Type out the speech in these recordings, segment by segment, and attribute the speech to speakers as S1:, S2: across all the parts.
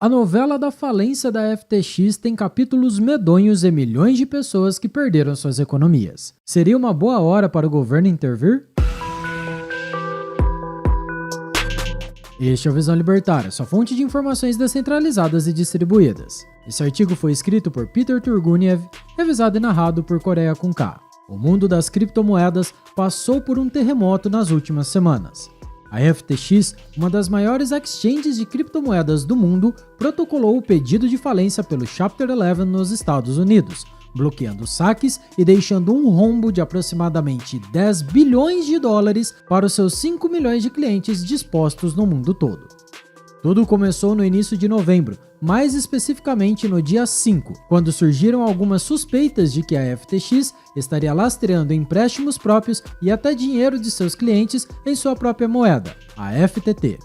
S1: A novela da falência da FTX tem capítulos medonhos e milhões de pessoas que perderam suas economias. Seria uma boa hora para o governo intervir? Este é o Visão Libertária, sua fonte de informações descentralizadas e distribuídas. Esse artigo foi escrito por Peter Turguniev, revisado e narrado por Coreia com K. O mundo das criptomoedas passou por um terremoto nas últimas semanas. A FTX, uma das maiores exchanges de criptomoedas do mundo, protocolou o pedido de falência pelo Chapter 11 nos Estados Unidos, bloqueando saques e deixando um rombo de aproximadamente 10 bilhões de dólares para os seus 5 milhões de clientes dispostos no mundo todo. Tudo começou no início de novembro, mais especificamente no dia 5, quando surgiram algumas suspeitas de que a FTX estaria lastreando empréstimos próprios e até dinheiro de seus clientes em sua própria moeda, a FTT.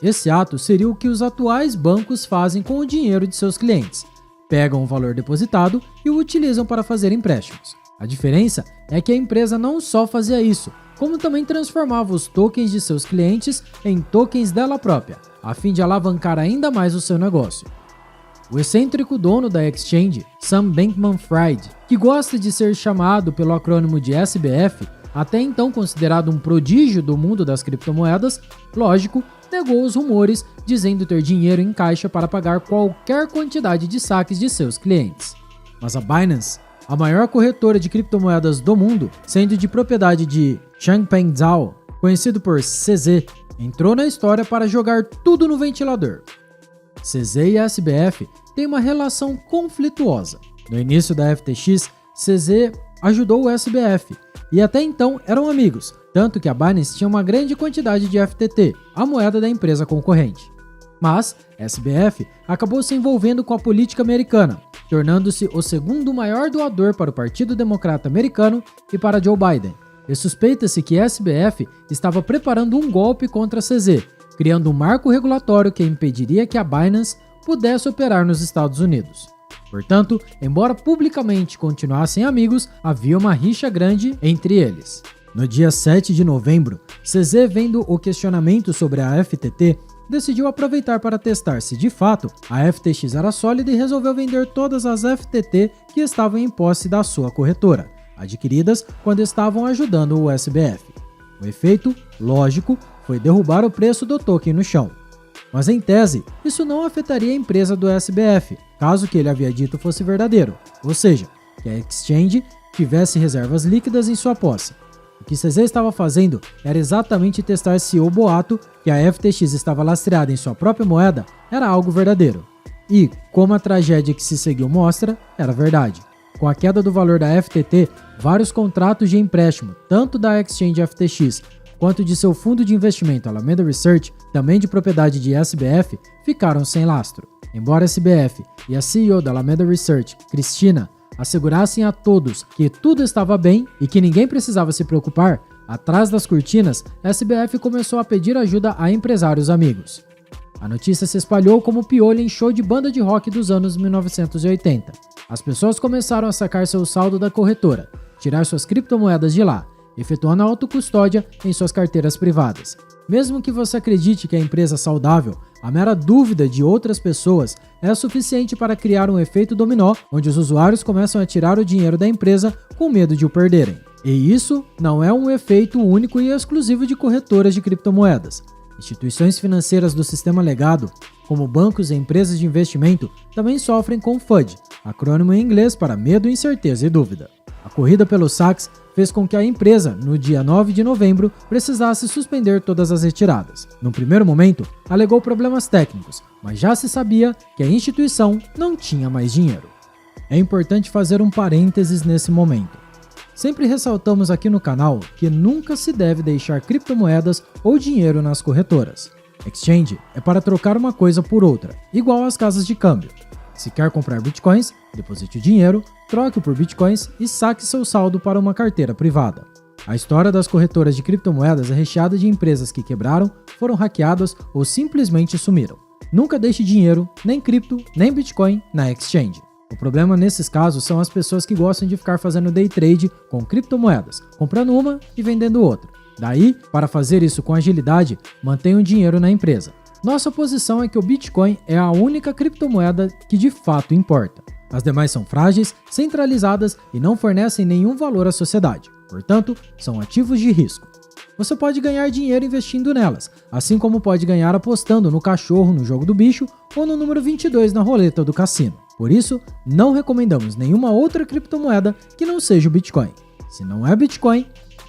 S1: Esse ato seria o que os atuais bancos fazem com o dinheiro de seus clientes. Pegam o valor depositado e o utilizam para fazer empréstimos. A diferença é que a empresa não só fazia isso, como também transformava os tokens de seus clientes em tokens dela própria, a fim de alavancar ainda mais o seu negócio. O excêntrico dono da exchange, Sam Bankman-Fried, que gosta de ser chamado pelo acrônimo de SBF, até então considerado um prodígio do mundo das criptomoedas, lógico, negou os rumores, dizendo ter dinheiro em caixa para pagar qualquer quantidade de saques de seus clientes. Mas a Binance, a maior corretora de criptomoedas do mundo, sendo de propriedade de Changpeng Zhao, conhecido por CZ, entrou na história para jogar tudo no ventilador. CZ e a SBF têm uma relação conflituosa. No início da FTX, CZ ajudou o SBF, e até então eram amigos, tanto que a Binance tinha uma grande quantidade de FTT, a moeda da empresa concorrente. Mas SBF acabou se envolvendo com a política americana, tornando-se o segundo maior doador para o Partido Democrata Americano e para Joe Biden. E suspeita-se que SBF estava preparando um golpe contra a CZ, criando um marco regulatório que impediria que a Binance pudesse operar nos Estados Unidos. Portanto, embora publicamente continuassem amigos, havia uma rixa grande entre eles. No dia 7 de novembro, CZ, vendo o questionamento sobre a FTT, decidiu aproveitar para testar se de fato a FTX era sólida e resolveu vender todas as FTT que estavam em posse da sua corretora, adquiridas quando estavam ajudando o SBF. O efeito, lógico, foi derrubar o preço do token no chão. Mas em tese, isso não afetaria a empresa do SBF, caso o que ele havia dito fosse verdadeiro, ou seja, que a exchange tivesse reservas líquidas em sua posse. O que CZ estava fazendo era exatamente testar se o boato que a FTX estava lastreada em sua própria moeda era algo verdadeiro. E, como a tragédia que se seguiu mostra, era verdade. Com a queda do valor da FTT, vários contratos de empréstimo, tanto da exchange FTX quanto de seu fundo de investimento Alameda Research, também de propriedade de SBF, ficaram sem lastro. Embora SBF e a CEO da Alameda Research, Cristina, assegurassem a todos que tudo estava bem e que ninguém precisava se preocupar, atrás das cortinas, SBF começou a pedir ajuda a empresários amigos. A notícia se espalhou como piolho em show de banda de rock dos anos 1980. As pessoas começaram a sacar seu saldo da corretora, tirar suas criptomoedas de lá, efetuando a autocustódia em suas carteiras privadas. Mesmo que você acredite que a empresa é saudável, a mera dúvida de outras pessoas é suficiente para criar um efeito dominó, onde os usuários começam a tirar o dinheiro da empresa com medo de o perderem. E isso não é um efeito único e exclusivo de corretoras de criptomoedas. Instituições financeiras do sistema legado, como bancos e empresas de investimento, também sofrem com FUD, acrônimo em inglês para medo, incerteza e dúvida. A corrida pelos saques fez com que a empresa, no dia 9 de novembro, precisasse suspender todas as retiradas. No primeiro momento, alegou problemas técnicos, mas já se sabia que a instituição não tinha mais dinheiro. É importante fazer um parênteses nesse momento. Sempre ressaltamos aqui no canal que nunca se deve deixar criptomoedas ou dinheiro nas corretoras. Exchange é para trocar uma coisa por outra, igual às casas de câmbio. Se quer comprar bitcoins, deposite o dinheiro, troque-o por bitcoins e saque seu saldo para uma carteira privada. A história das corretoras de criptomoedas é recheada de empresas que quebraram, foram hackeadas ou simplesmente sumiram. Nunca deixe dinheiro, nem cripto, nem bitcoin na exchange. O problema nesses casos são as pessoas que gostam de ficar fazendo day trade com criptomoedas, comprando uma e vendendo outra. Daí, para fazer isso com agilidade, mantenha o dinheiro na empresa. Nossa posição é que o Bitcoin é a única criptomoeda que de fato importa. As demais são frágeis, centralizadas e não fornecem nenhum valor à sociedade. Portanto, são ativos de risco. Você pode ganhar dinheiro investindo nelas, assim como pode ganhar apostando no cachorro no jogo do bicho ou no número 22 na roleta do cassino. Por isso, não recomendamos nenhuma outra criptomoeda que não seja o Bitcoin. Se não é Bitcoin,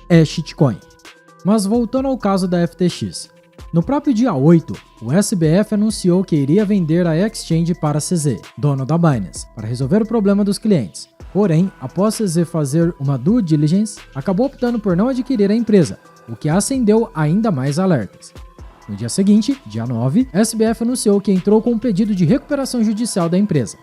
S1: é shitcoin. Mas voltando ao caso da FTX. No próprio dia 8, o SBF anunciou que iria vender a exchange para a CZ, dono da Binance, para resolver o problema dos clientes. Porém, após CZ fazer uma due diligence, acabou optando por não adquirir a empresa, o que acendeu ainda mais alertas. No dia seguinte, dia 9, a SBF anunciou que entrou com um pedido de recuperação judicial da empresa.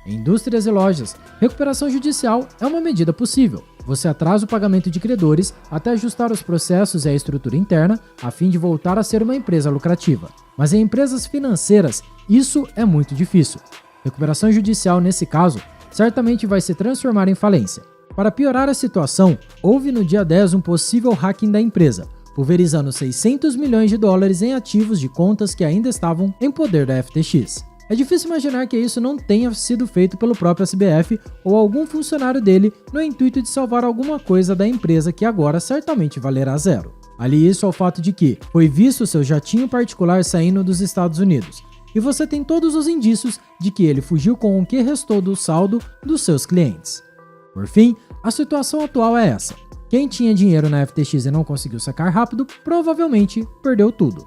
S1: Em indústrias e lojas, recuperação judicial é uma medida possível. Você atrasa o pagamento de credores até ajustar os processos e a estrutura interna, a fim de voltar a ser uma empresa lucrativa. Mas em empresas financeiras, isso é muito difícil. Recuperação judicial, nesse caso, certamente vai se transformar em falência. Para piorar a situação, houve no dia 10 um possível hacking da empresa, pulverizando 600 milhões de dólares em ativos de contas que ainda estavam em poder da FTX. É difícil imaginar que isso não tenha sido feito pelo próprio SBF ou algum funcionário dele no intuito de salvar alguma coisa da empresa que agora certamente valerá zero. Ali isso ao fato de que foi visto seu jatinho particular saindo dos Estados Unidos, e você tem todos os indícios de que ele fugiu com o que restou do saldo dos seus clientes. Por fim, a situação atual é essa. Quem tinha dinheiro na FTX e não conseguiu sacar rápido, provavelmente perdeu tudo.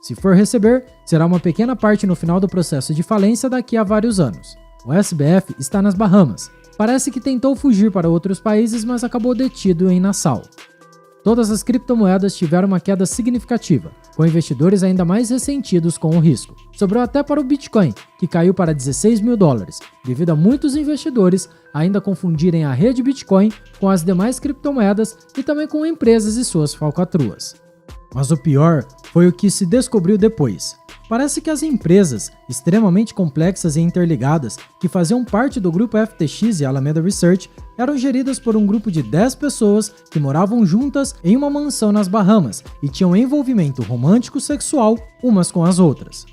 S1: Se for receber, será uma pequena parte no final do processo de falência daqui a vários anos. O SBF está nas Bahamas. Parece que tentou fugir para outros países, mas acabou detido em Nassau. Todas as criptomoedas tiveram uma queda significativa, com investidores ainda mais ressentidos com o risco. Sobrou até para o Bitcoin, que caiu para 16 mil dólares, devido a muitos investidores ainda confundirem a rede Bitcoin com as demais criptomoedas e também com empresas e suas falcatruas. Mas o pior foi o que se descobriu depois. Parece que as empresas, extremamente complexas e interligadas, que faziam parte do grupo FTX e Alameda Research, eram geridas por um grupo de 10 pessoas que moravam juntas em uma mansão nas Bahamas e tinham envolvimento romântico-sexual umas com as outras.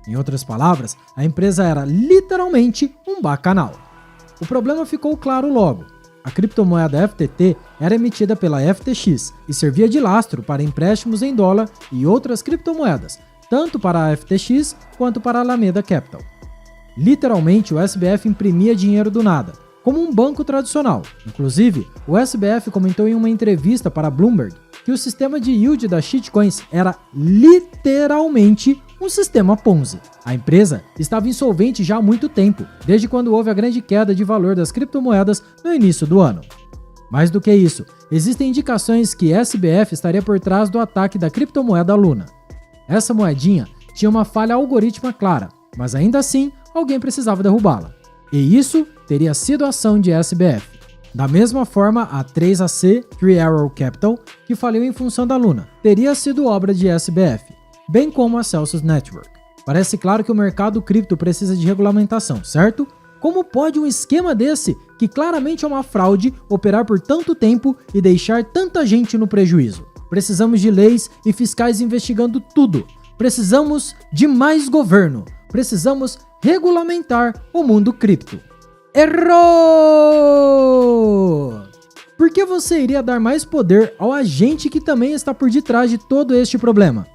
S1: Em outras palavras, a empresa era literalmente um bacanal. O problema ficou claro logo. A criptomoeda FTT era emitida pela FTX e servia de lastro para empréstimos em dólar e outras criptomoedas, tanto para a FTX quanto para a Alameda Capital. Literalmente, o SBF imprimia dinheiro do nada, como um banco tradicional. Inclusive, o SBF comentou em uma entrevista para Bloomberg que o sistema de yield das shitcoins era literalmente um sistema Ponzi. A empresa estava insolvente já há muito tempo, desde quando houve a grande queda de valor das criptomoedas no início do ano. Mais do que isso, existem indicações que SBF estaria por trás do ataque da criptomoeda Luna. Essa moedinha tinha uma falha algorítmica clara, mas ainda assim alguém precisava derrubá-la. E isso teria sido ação de SBF. Da mesma forma, a 3AC, Three Arrow Capital, que faliu em função da Luna, teria sido obra de SBF, bem como a Celsius Network. Parece claro que o mercado cripto precisa de regulamentação, certo? Como pode um esquema desse, que claramente é uma fraude, operar por tanto tempo e deixar tanta gente no prejuízo? Precisamos de leis e fiscais investigando tudo. Precisamos de mais governo. Precisamos regulamentar o mundo cripto. Errou! Por que você iria dar mais poder ao agente que também está por detrás de todo este problema?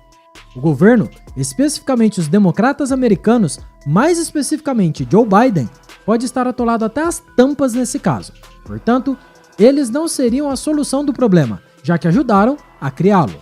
S1: O governo, especificamente os democratas americanos, mais especificamente Joe Biden, pode estar atolado até as tampas nesse caso. Portanto, eles não seriam a solução do problema, já que ajudaram a criá-lo.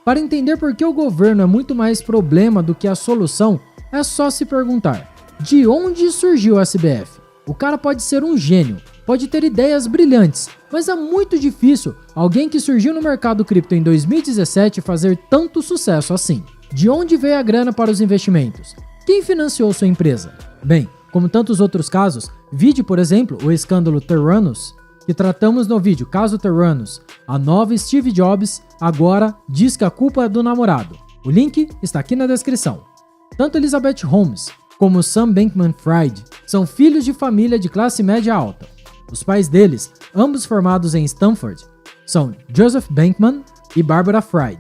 S1: Para entender por que o governo é muito mais problema do que a solução, é só se perguntar: de onde surgiu o SBF? O cara pode ser um gênio, pode ter ideias brilhantes, mas é muito difícil alguém que surgiu no mercado cripto em 2017 fazer tanto sucesso assim. De onde veio a grana para os investimentos? Quem financiou sua empresa? Bem, como tantos outros casos, vide, por exemplo, o escândalo Theranos, que tratamos no vídeo Caso Theranos. A nova Steve Jobs agora diz que a culpa é do namorado. O link está aqui na descrição. Tanto Elizabeth Holmes como Sam Bankman-Fried são filhos de família de classe média alta. Os pais deles, ambos formados em Stanford, são Joseph Bankman e Barbara Fried.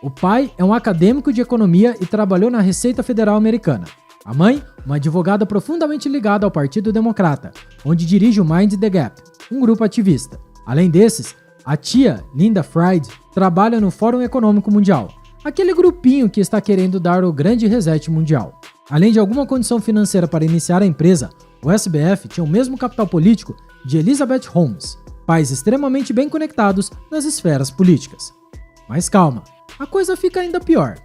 S1: O pai é um acadêmico de economia e trabalhou na Receita Federal Americana. A mãe, uma advogada profundamente ligada ao Partido Democrata, onde dirige o Mind the Gap, um grupo ativista. Além desses, a tia, Linda Fried, trabalha no Fórum Econômico Mundial, aquele grupinho que está querendo dar o grande reset mundial. Além de alguma condição financeira para iniciar a empresa, o SBF tinha o mesmo capital político de Elizabeth Holmes, pais extremamente bem conectados nas esferas políticas. Mas calma, a coisa fica ainda pior.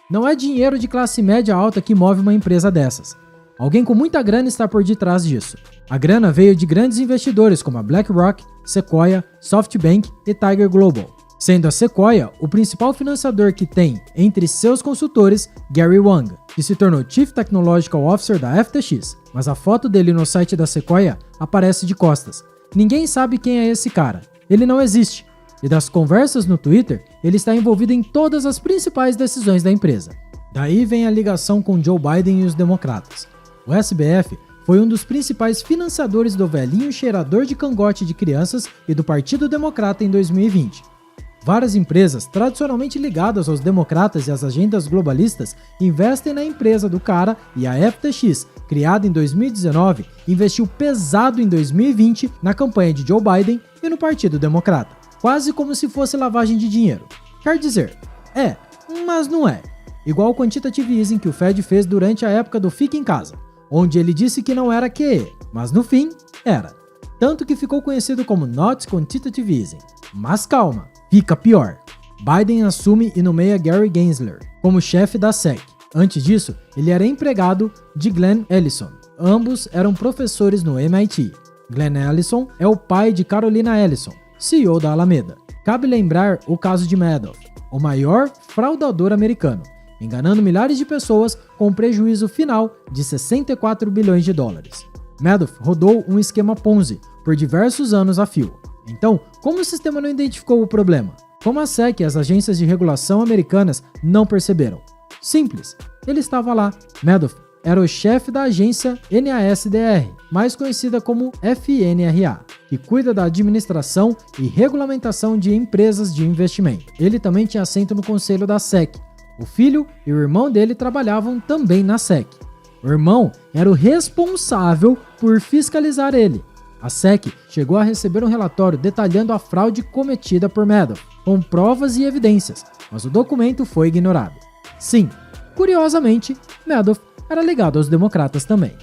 S1: Não é dinheiro de classe média alta que move uma empresa dessas. Alguém com muita grana está por detrás disso. A grana veio de grandes investidores como a BlackRock, Sequoia, SoftBank e Tiger Global, sendo a Sequoia o principal financiador que tem entre seus consultores Gary Wang, que se tornou Chief Technological Officer da FTX, mas a foto dele no site da Sequoia aparece de costas. Ninguém sabe quem é esse cara. Ele não existe. E das conversas no Twitter, ele está envolvido em todas as principais decisões da empresa. Daí vem a ligação com Joe Biden e os democratas. O SBF foi um dos principais financiadores do velhinho cheirador de cangote de crianças e do Partido Democrata em 2020. Várias empresas tradicionalmente ligadas aos democratas e às agendas globalistas investem na empresa do cara, e a FTX, criada em 2019, investiu pesado em 2020 na campanha de Joe Biden e no Partido Democrata. Quase como se fosse lavagem de dinheiro. Quer dizer, mas não é. Igual o quantitative easing que o Fed fez durante a época do Fica em Casa, onde ele disse que não era QE, mas no fim, era. Tanto que ficou conhecido como Not Quantitative Easing. Mas calma, fica pior. Biden assume e nomeia Gary Gensler como chefe da SEC. Antes disso, ele era empregado de Glenn Ellison. Ambos eram professores no MIT. Glenn Ellison é o pai de Carolina Ellison, CEO da Alameda. Cabe lembrar o caso de Madoff, o maior fraudador americano, enganando milhares de pessoas com um prejuízo final de 64 bilhões de dólares. Madoff rodou um esquema Ponzi por diversos anos a fio. Então, como o sistema não identificou o problema? Como a SEC e as agências de regulação americanas não perceberam? Simples, ele estava lá. Madoff era o chefe da agência NASDR, mais conhecida como FNRA, que cuida da administração e regulamentação de empresas de investimento. Ele também tinha assento no conselho da SEC. O filho e o irmão dele trabalhavam também na SEC. O irmão era o responsável por fiscalizar ele. A SEC chegou a receber um relatório detalhando a fraude cometida por Madoff, com provas e evidências, mas o documento foi ignorado. Sim, curiosamente, Madoff era ligado aos democratas também.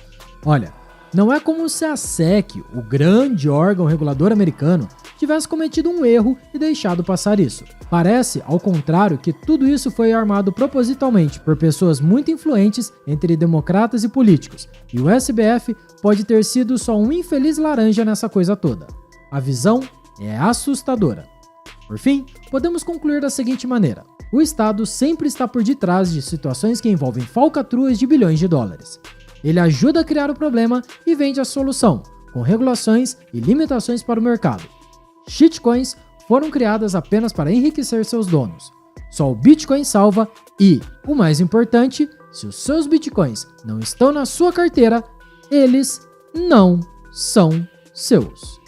S1: Olha, não é como se a SEC, o grande órgão regulador americano, tivesse cometido um erro e deixado passar isso. Parece, ao contrário, que tudo isso foi armado propositalmente por pessoas muito influentes entre democratas e políticos, e o SBF pode ter sido só um infeliz laranja nessa coisa toda. A visão é assustadora. Por fim, podemos concluir da seguinte maneira: o Estado sempre está por detrás de situações que envolvem falcatruas de bilhões de dólares. Ele ajuda a criar o problema e vende a solução, com regulações e limitações para o mercado. Shitcoins foram criadas apenas para enriquecer seus donos. Só o Bitcoin salva e, o mais importante, se os seus Bitcoins não estão na sua carteira, eles não são seus.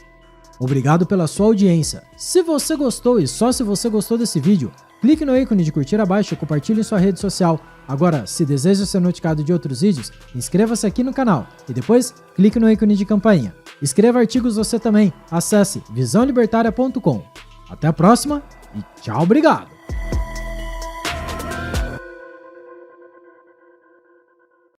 S1: Obrigado pela sua audiência. Se você gostou e só se você gostou desse vídeo, clique no ícone de curtir abaixo e compartilhe em sua rede social. Agora, se deseja ser notificado de outros vídeos, inscreva-se aqui no canal e depois clique no ícone de campainha. Escreva artigos você também. Acesse visãolibertaria.com. Até a próxima e tchau, obrigado!